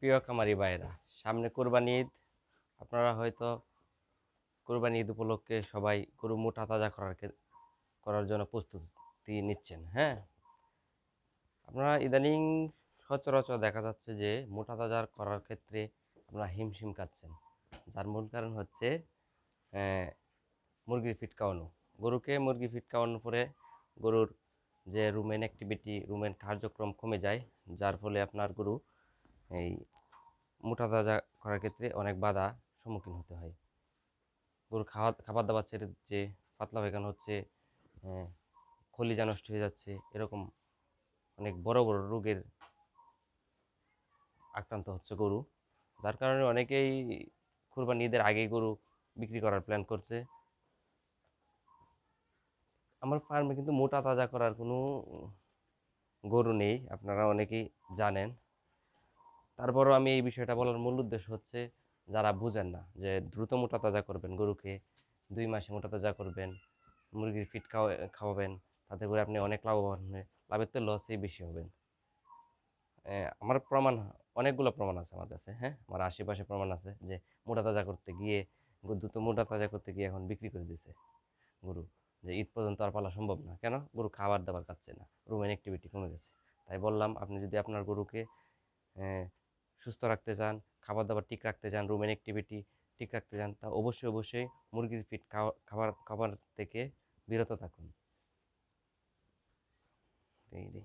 প্রিয় খামারি ভাইরা, সামনে কোরবানি ঈদ। আপনারা হয়তো কোরবানি ঈদ উপলক্ষে সবাই গরু মোটা তাজা করার জন্য প্রস্তুতি নিচ্ছেন। হ্যাঁ, আপনারা ইদানিং সচরাচর দেখা যাচ্ছে যে মোটা তাজা করার ক্ষেত্রে আপনারা হিমশিম খাচ্ছেন। যার মূল কারণ হচ্ছে আহ, মুরগির ফিট খাওয়ানো। গরুকে মুরগি ফিট খাওয়ানোর পরে গরুর যে রুমেন অ্যাক্টিভিটি, রুমেন কার্যক্রম কমে যায়, যার ফলে আপনার গরু এই মোটা তাজা করার ক্ষেত্রে অনেক বাধা সম্মুখীন হতে হয়। গরুর খাবার দাবার ছেড়ে দিচ্ছে, পাতলা পায়খানা হচ্ছে, কলিজা নষ্ট হয়ে যাচ্ছে, এরকম অনেক বড় বড় রোগের আক্রান্ত হচ্ছে গরু। যার কারণে অনেকেই কুরবানি ঈদের আগেই গরু বিক্রি করার প্ল্যান করছে। আমার ফার্মে কিন্তু মোটা তাজা করার কোনো গরু নেই, আপনারা অনেকেই জানেন। তারপরও আমি এই বিষয়টা বলার মূল উদ্দেশ্য হচ্ছে, যারা বুঝেন না যে দ্রুত মোটা তাজা করবেন গরুকে, 2 মাসে মোটা তাজা করবেন, মুরগির ফিট খাওয়াবেন, তাতে করে আপনি অনেক লাভবান হবেন। লাভের তো লসেই বেশি হবেন। আমার প্রমাণ, অনেকগুলো প্রমাণ আছে আমার কাছে। হ্যাঁ, আমার আশেপাশে প্রমাণ আছে যে মোটা তাজা করতে গিয়ে, দ্রুত মোটা তাজা করতে গিয়ে এখন বিক্রি করে দিছে গরু। যে ঈদ পর্যন্ত আর পালা সম্ভব না, কেন? গরু খাবার দাবার খাচ্ছে না, রুমেন অ্যাক্টিভিটি কমে গেছে। তাই বললাম, আপনি যদি আপনার গরুকে সুস্থ রাখতে চান, খাবার দাবার ঠিক রাখতে চান, রুমেন অ্যাক্টিভিটি ঠিক রাখতে চান, তা অবশ্যই অবশ্যই মুরগির ফিট খাবার খাবার থেকে বিরত থাকুন। এই রে,